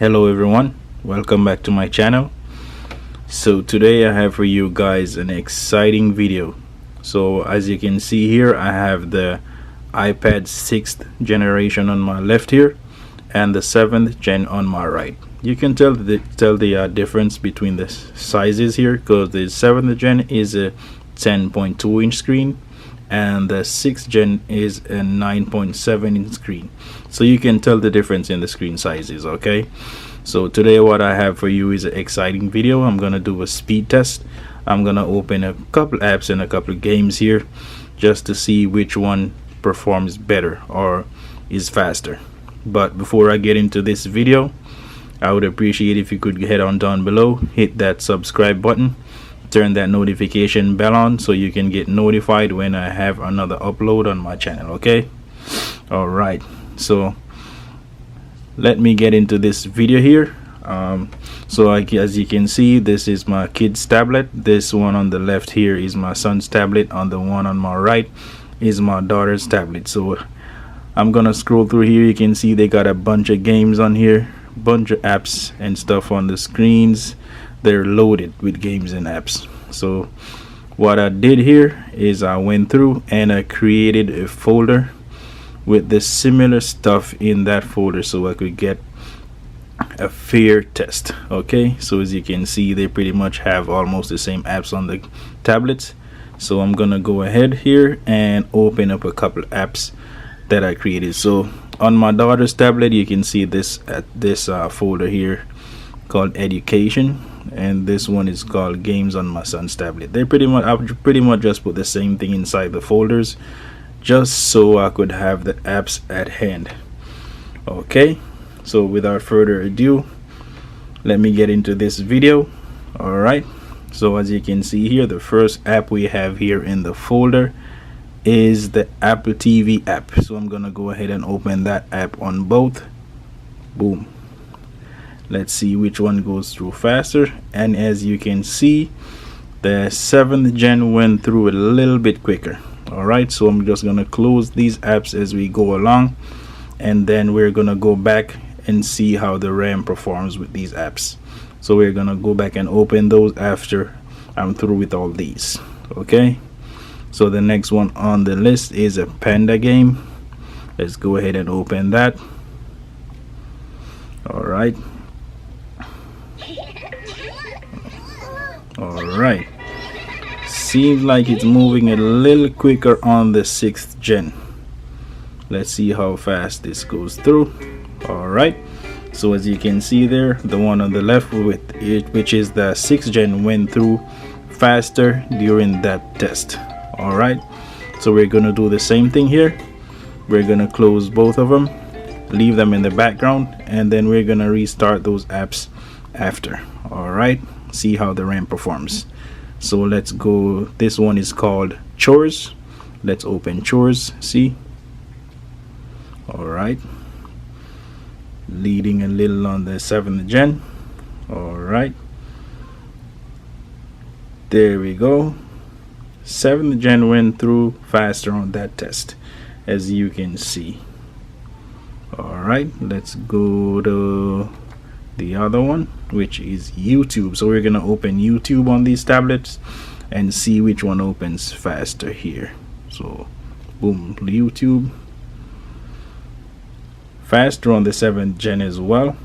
Hello everyone, welcome back to my channel. So today I have for you guys an exciting video. So as you can see here, I have the iPad 6th generation on my left here and the 7th gen on my right. You can tell the difference between the sizes here, because the 7th gen is a 10.2 inch screen and the 6th gen is a 9.7 inch screen. So you can tell the difference in the screen sizes. Okay, so today what I have for you is an exciting video. I'm gonna do a speed test. I'm gonna open a couple apps and a couple games here just to see which one performs better or is faster. But before I get into this video, I would appreciate if you could head on down below, hit that subscribe button, turn that notification bell on so you can get notified when I have another upload on my channel. Okay, all right, so let me get into this video here. As you can see, this is my kid's tablet. This one on the left here is my son's tablet. On the one on my right is my daughter's tablet. So I'm gonna scroll through here. You can see they got a bunch of games on here, bunch of apps and stuff on the screens. They're loaded with games and apps. So what I did here is I went through and I created a folder with the similar stuff in that folder so I could get a fair test. Okay, so as you can see, they pretty much have almost the same apps on the tablets. So I'm gonna go ahead here and open up a couple apps that I created. So on my daughter's tablet, you can see this folder here called education, and this one is called games on my son's tablet. I pretty much just put the same thing inside the folders just so I could have the apps at hand. Okay, so without further ado, let me get into this video. All right, so as you can see here, the first app we have here in the folder is the Apple TV app. So I'm gonna go ahead and open that app on both. Boom. Let's see which one goes through faster. And as you can see, the 7th gen went through a little bit quicker. All right, so I'm just gonna close these apps as we go along, and then we're gonna go back and see how the RAM performs with these apps. So we're gonna go back and open those after I'm through with all these. Okay, so the next one on the list is a Panda game. Let's go ahead and open that. All right, seems like it's moving a little quicker on the 6th gen. Let's see how fast this goes through. All right, so as you can see there, the one on the left with it, which is the 6th gen, went through faster during that test. All right, so we're gonna do the same thing here. We're gonna close both of them, leave them in the background, and then we're gonna restart those apps after. All right, see how the RAM performs. So let's go. This one is called Chores. Let's open Chores. See, all right, leading a little on the 7th gen. All right, there we go. 7th gen went through faster on that test, as you can see. All right, let's go to the other one, which is YouTube. So we're gonna open YouTube on these tablets and see which one opens faster here. So boom, YouTube, faster on the 7th gen as well.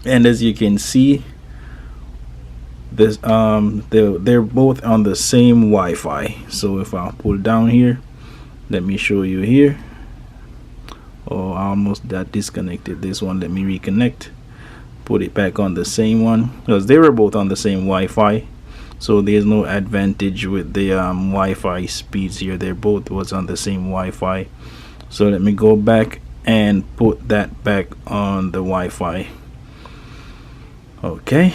And as you can see, this they're both on the same Wi-Fi. So if I pull down here, let me show you here. Oh, I almost got disconnected. This one, let me reconnect, put it back on the same one, because they were both on the same Wi-Fi. So there's no advantage with the Wi-Fi speeds here. They both was on the same Wi-Fi. So let me go back and put that back on the Wi-Fi. Okay,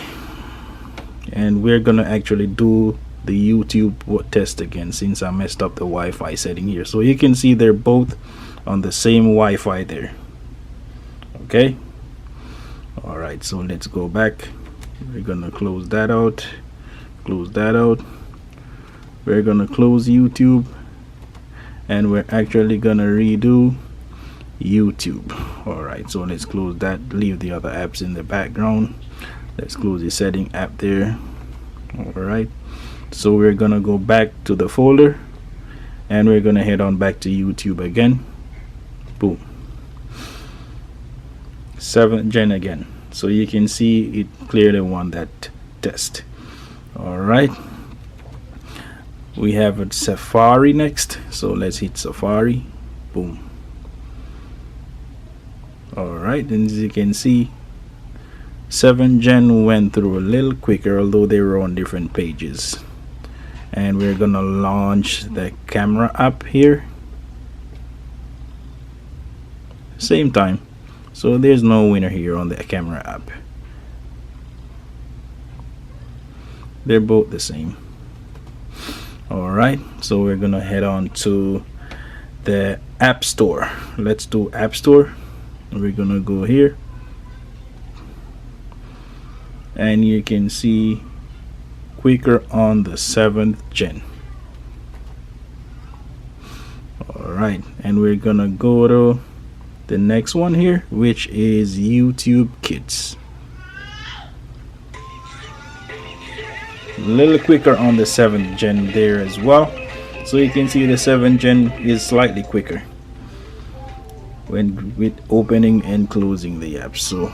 and we're gonna actually do the YouTube test again since I messed up the Wi-Fi setting here. So you can see they're both on the same Wi-Fi there. Okay, all right, so let's go back. We're gonna close that out, we're gonna close YouTube, and we're actually gonna redo YouTube. All right, so let's close that, leave the other apps in the background. Let's close the setting app there. All right, so we're gonna go back to the folder and we're gonna head on back to YouTube again. Boom, 7th gen again. So you can see it clearly won that test. All right, we have a Safari next, so let's hit Safari. Boom. All right, and as you can see, 7th gen went through a little quicker, although they were on different pages. And we're gonna launch the camera app here, same time. So there's no winner here on the camera app. They're both the same. All right, so we're gonna head on to the App Store. Let's do App Store. We're gonna go here and you can see quicker on the 7th gen. All right, and we're gonna go to the next one here, which is YouTube Kids. A little quicker on the 7th gen there as well. So you can see the 7th gen is slightly quicker when with opening and closing the app. So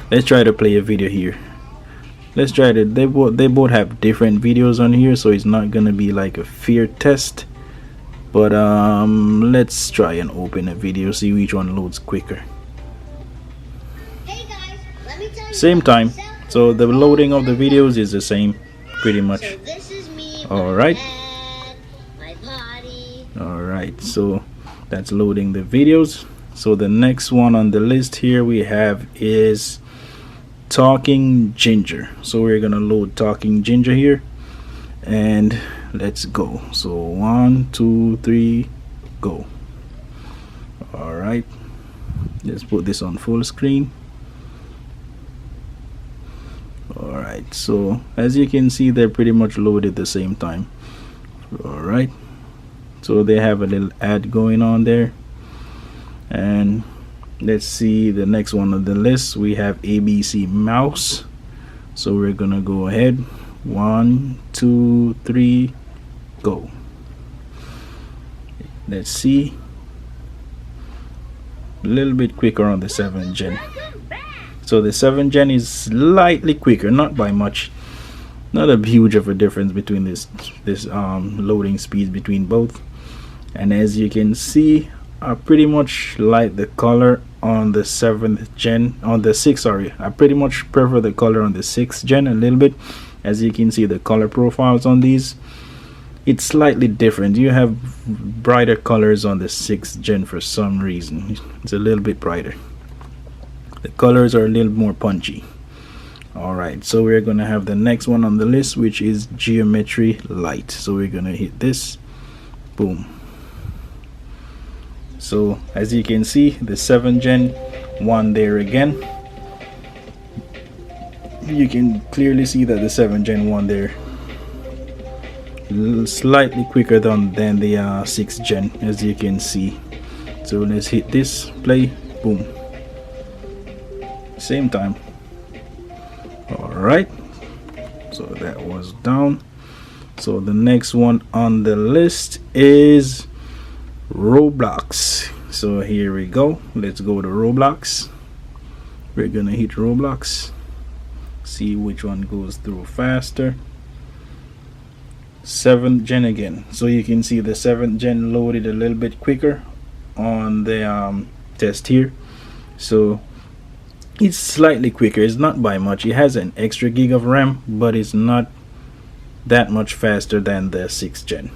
let's try to play a video here. Let's try to, they both have different videos on here, so it's not gonna be like a fair test, but let's try and open a video, see which one loads quicker. Hey guys, let me tell you Same time, so the loading of the videos is the same pretty much. So this is me. All right, My body. all right, so that's loading the videos. So the next one on the list here we have is Talking Ginger. So we're gonna load Talking Ginger here and let's go. So 1 2 3 go. All right, let's put this on full screen. All right, so as you can see, they're pretty much loaded at the same time. All right, so they have a little ad going on there. And let's see the next one on the list. We have ABC Mouse. So we're gonna go ahead. 1 2 3 go. Let's see, a little bit quicker on the 7th gen. So the 7th gen is slightly quicker, not by much, not a huge of a difference between this loading speeds between both. And as you can see, I pretty much like the color on the 7th gen, on the 6th, sorry, I pretty much prefer the color on the 6th gen a little bit. As you can see, the color profiles on these, it's slightly different. You have brighter colors on the 6th gen for some reason. It's a little bit brighter, the colors are a little more punchy. All right, so we're gonna have the next one on the list, which is Geometry Light. So we're gonna hit this. Boom. So as you can see, the 7th gen won there again. You can clearly see that the 7th gen won there, slightly quicker than the 6th gen, as you can see. So let's hit this, play. Boom, same time. All right, so that was down. So the next one on the list is Roblox. So here we go, let's go to Roblox. We're gonna hit Roblox, see which one goes through faster. 7th gen again. So you can see the 7th gen loaded a little bit quicker on the test here. So it's slightly quicker, it's not by much. It has an extra gig of RAM, but it's not that much faster than the 6th gen.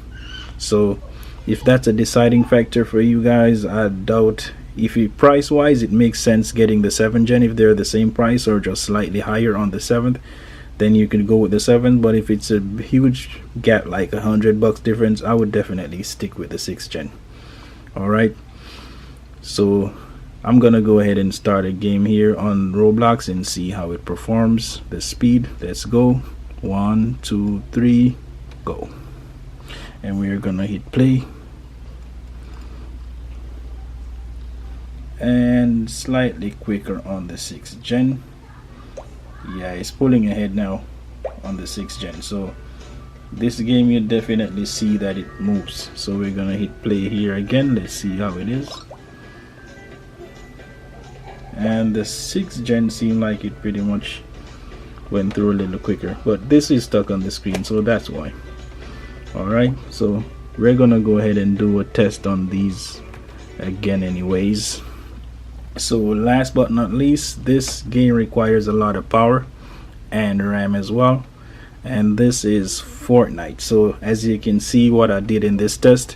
So if that's a deciding factor for you guys, I doubt, if you price wise, it makes sense getting the 7th gen if they're the same price or just slightly higher on the 7th, then you can go with the 7th. But if it's a huge gap, like $100 difference, I would definitely stick with the 6th gen. All right, so I'm gonna go ahead and start a game here on Roblox and see how it performs. The speed, let's go. 1 2 3 go. And we're gonna hit play. and slightly quicker on the 6th gen. Yeah, it's pulling ahead now on the 6th gen. So this game, you definitely see that it moves. So we're gonna hit play here again. Let's see how it is. And the 6th gen seemed like it pretty much went through a little quicker, but this is stuck on the screen, so that's why. Alright, so we're gonna go ahead and do a test on these again anyways. So last but not least, this game requires a lot of power and RAM as well, and this is Fortnite. So as you can see, what I did in this test,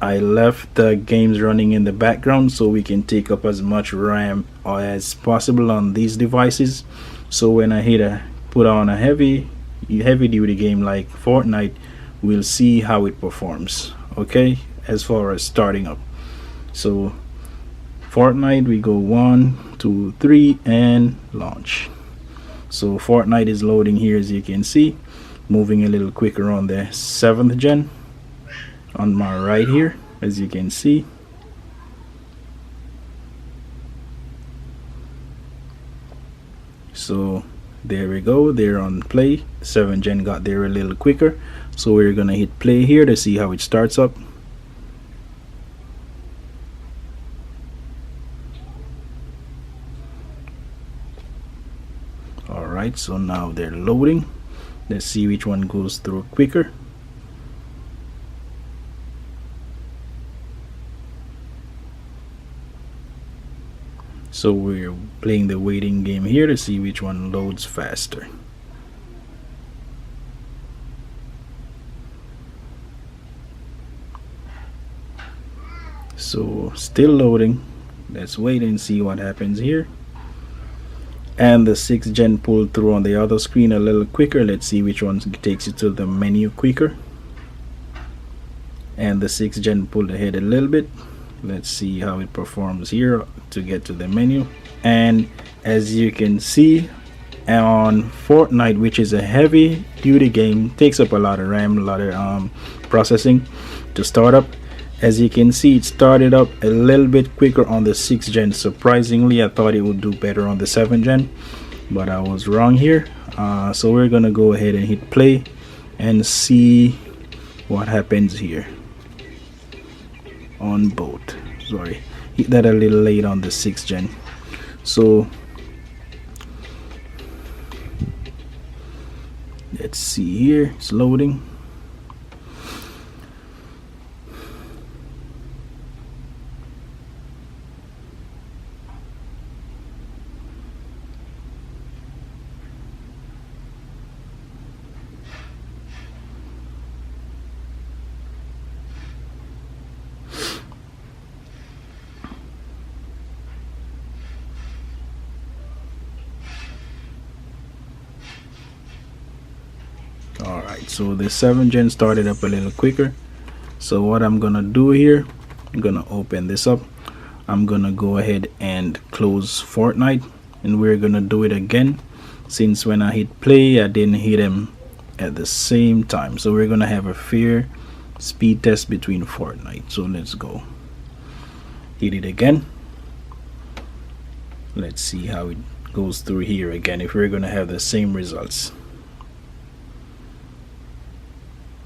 I left the games running in the background so we can take up as much RAM as possible on these devices. So when I put on a heavy duty game like Fortnite, we'll see how it performs, okay, as far as starting up. So Fortnite, we go 1 2 3 and launch. So Fortnite is loading here, as you can see, moving a little quicker on the 7th gen on my right here, as you can see. So there we go, they're on play. 7th gen got there a little quicker, so we're gonna hit play here to see how it starts up. Alright, so now they're loading. Let's see which one goes through quicker. So we're playing the waiting game here to see which one loads faster. So still loading. Let's wait and see what happens here. And the 6th gen pulled through on the other screen a little quicker. Let's see which one takes you to the menu quicker. And the 6th gen pulled ahead a little bit. Let's see how it performs here to get to the menu. And as you can see, on Fortnite, which is a heavy duty game, takes up a lot of RAM, a lot of processing to start up. As you can see, it started up a little bit quicker on the 6th gen. Surprisingly, I thought it would do better on the 7th gen, but I was wrong here. So we're gonna go ahead and hit play and see what happens here on both. Sorry, hit that a little late on the 6th gen. So let's see here, it's loading. Alright, so the 7th gen started up a little quicker. So what I'm gonna do here, I'm gonna open this up. I'm gonna go ahead and close Fortnite, and we're gonna do it again, since when I hit play I didn't hit him at the same time. So we're gonna have a fair speed test between Fortnite. So let's go, hit it again. Let's see how it goes through here again, if we're gonna have the same results.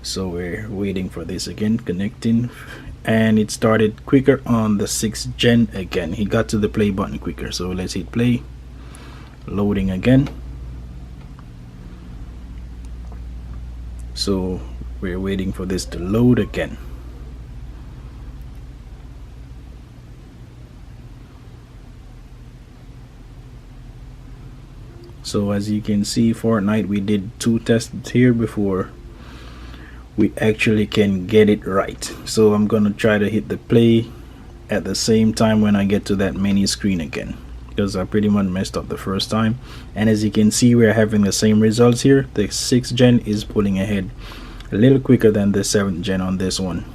So we're waiting for this again, connecting, and it started quicker on the 6th gen again. He got to the play button quicker. So let's hit play, loading again. So we're waiting for this to load again. So as you can see, Fortnite, we did 2 tests here before we actually can get it right. So I'm gonna try to hit the play at the same time when I get to that menu screen again, because I pretty much messed up the first time. And as you can see, we're having the same results here. The 6th gen is pulling ahead a little quicker than the 7th gen on this one.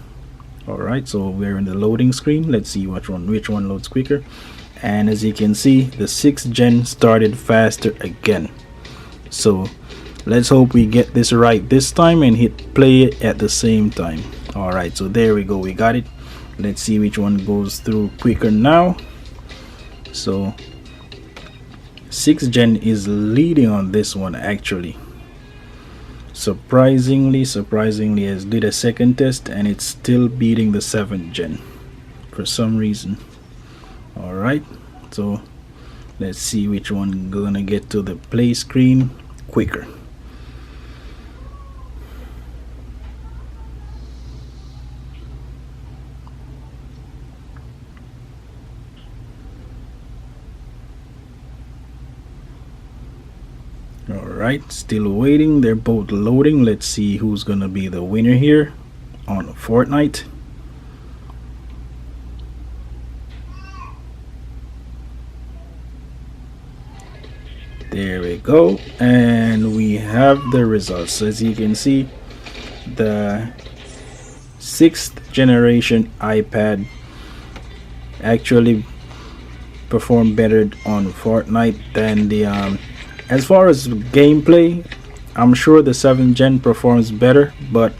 Alright, so we're in the loading screen. Let's see which one loads quicker. And as you can see, the 6th gen started faster again. So let's hope we get this right this time and hit play at the same time. Alright, so there we go, we got it. Let's see which one goes through quicker now. So 6th gen is leading on this one actually. Surprisingly, I did a second test and it's still beating the 7th gen for some reason. Alright, so let's see which one gonna get to the play screen quicker. Alright, still waiting. They're both loading. Let's see who's gonna be the winner here on Fortnite. There we go, and we have the results. So as you can see, the 6th generation iPad actually performed better on Fortnite than the as far as gameplay, I'm sure the 7th gen performs better, but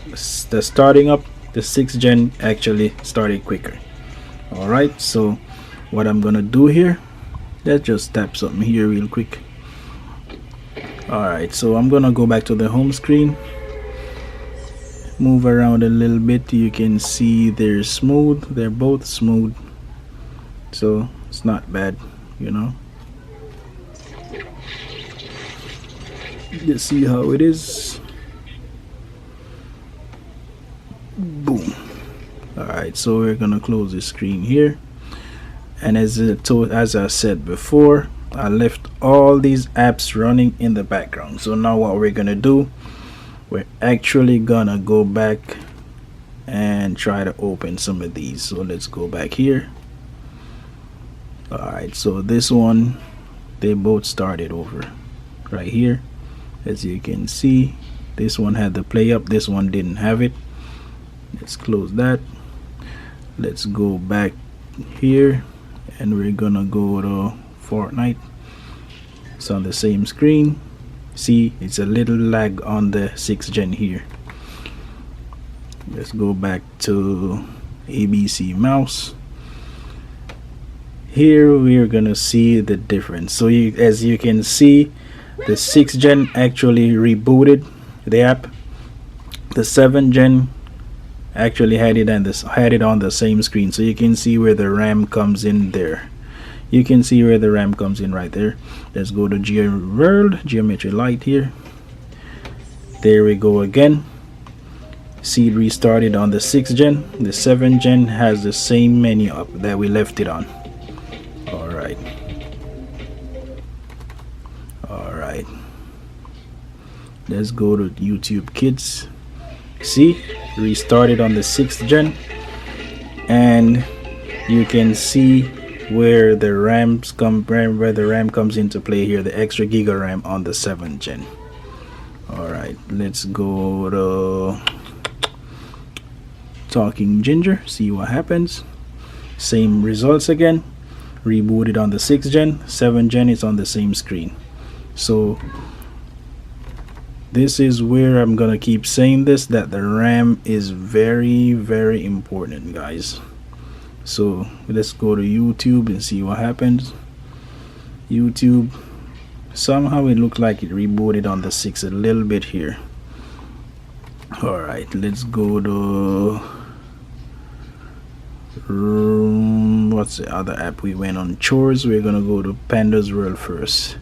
the starting up, the 6th gen actually started quicker. Alright, so what I'm gonna do here, let's just tap something here real quick. Alright, so I'm gonna go back to the home screen, move around a little bit. You can see they're smooth, they're both smooth, so it's not bad, you know. Let's see how it is. Boom. Alright, so we're gonna close the screen here, and as I said before, I left all these apps running in the background. So now what we're gonna do, we're actually gonna go back and try to open some of these. So let's go back here. Alright, so this one, they both started over right here. As you can see, this one had the play up, this one didn't have it. Let's close that. Let's go back here and we're gonna go to Fortnite. It's on the same screen. See, it's a little lag on the 6th gen here. Let's go back to ABC mouse. Here we're gonna see the difference. So as you can see, the 6th gen actually rebooted the app. The 7th gen actually had it on the same screen. So you can see where the RAM comes in there. You can see where the RAM comes in right there. Let's go to Geometry Light here. There we go again. See, it restarted on the 6th gen. The 7th gen has the same menu up that we left it on. Alright. Alright. Let's go to YouTube Kids. See, restarted on the 6th gen, and you can see where the RAM comes into play here, the extra giga RAM on the 7th gen. Alright, let's go to Talking Ginger, see what happens. Same results again. Rebooted on the 6th gen, 7th gen is on the same screen. So this is where I'm gonna keep saying this, that the RAM is very, very important, guys. So let's go to YouTube and see what happens. YouTube, somehow it looked like it rebooted on the 6th a little bit here. Alright, let's go to what's the other app we went on? Chores. We're gonna go to Panda's World first.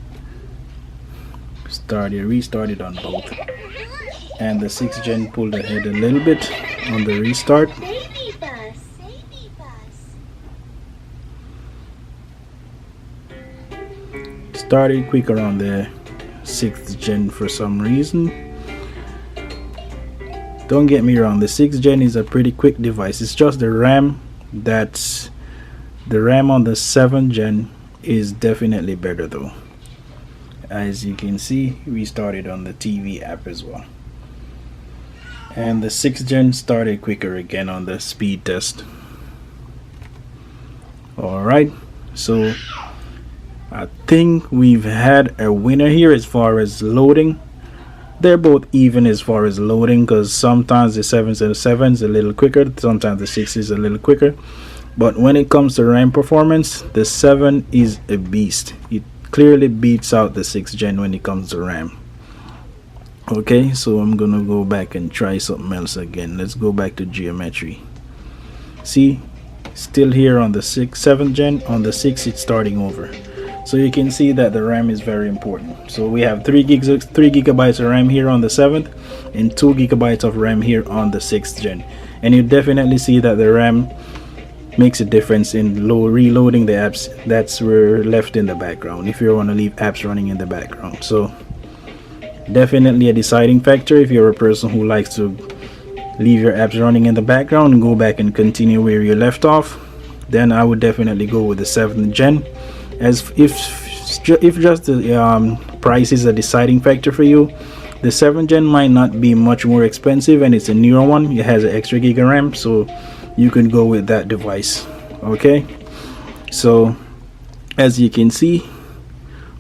Restarted on both, and the 6th gen pulled ahead a little bit on the restart. Started quicker on the 6th gen for some reason. Don't get me wrong, the 6th gen is a pretty quick device. It's just the RAM on the 7th gen is definitely better though. As you can see, we started on the TV app as well, and the 6th gen started quicker again on the speed test. Alright, so I think we've had a winner here as far as loading. They're both even as far as loading, because sometimes the 7's a little quicker, sometimes the 6 is a little quicker. But when it comes to RAM performance, the 7 is a beast. It clearly beats out the 6th gen when it comes to RAM. Okay, so I'm gonna go back and try something else again. Let's go back to geometry. See, still here on the 7th gen. On the 6th, it's starting over. So you can see that the RAM is very important. So we have 3 gigabytes of RAM here on the 7th and 2 gigabytes of RAM here on the 6th gen. And you definitely see that the RAM makes a difference in reloading the apps that's were left in the background if you want to leave apps running in the background. So definitely a deciding factor if you're a person who likes to leave your apps running in the background and go back and continue where you left off. Then I would definitely go with the 7th gen, as if just the price is a deciding factor for you. The 7th gen might not be much more expensive, and it's a newer one. It has an extra gig of RAM, so you can go with that device. Okay, so as you can see,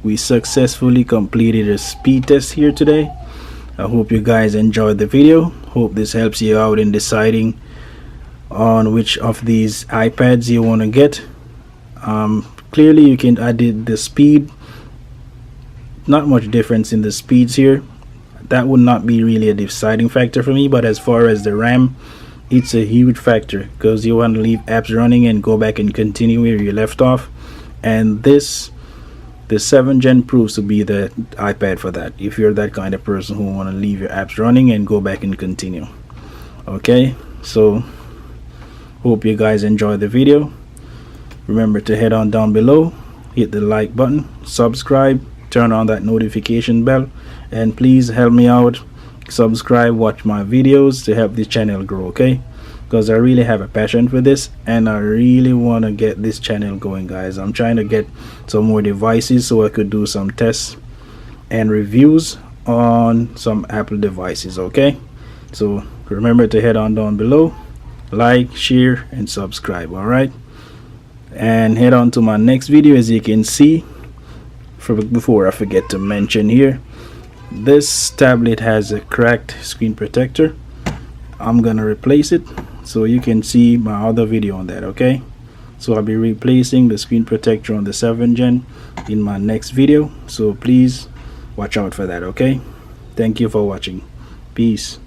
we successfully completed a speed test here today. I hope you guys enjoyed the video. Hope this helps you out in deciding on which of these iPads you want to get. Clearly you can add the speed, not much difference in the speeds here. That would not be really a deciding factor for me, but as far as the RAM, it's a huge factor because you want to leave apps running and go back and continue where you left off. And the 7th gen proves to be the iPad for that, if you're that kind of person who want to leave your apps running and go back and continue. Okay, so hope you guys enjoyed the video. Remember to head on down below, hit the like button, subscribe, turn on that notification bell, and please help me out. Subscribe, watch my videos to help this channel grow, okay? Because I really have a passion for this and I really want to get this channel going, guys. I'm trying to get some more devices so I could do some tests and reviews on some Apple devices, okay? So remember to head on down below, like, share, and subscribe. All right, and head on to my next video. As you can see, before I forget to mention here, this tablet has a cracked screen protector. I'm gonna replace it so you can see my other video on that. Okay, so I'll be replacing the screen protector on the 7th gen in my next video, so please watch out for that. Okay, thank you for watching. Peace.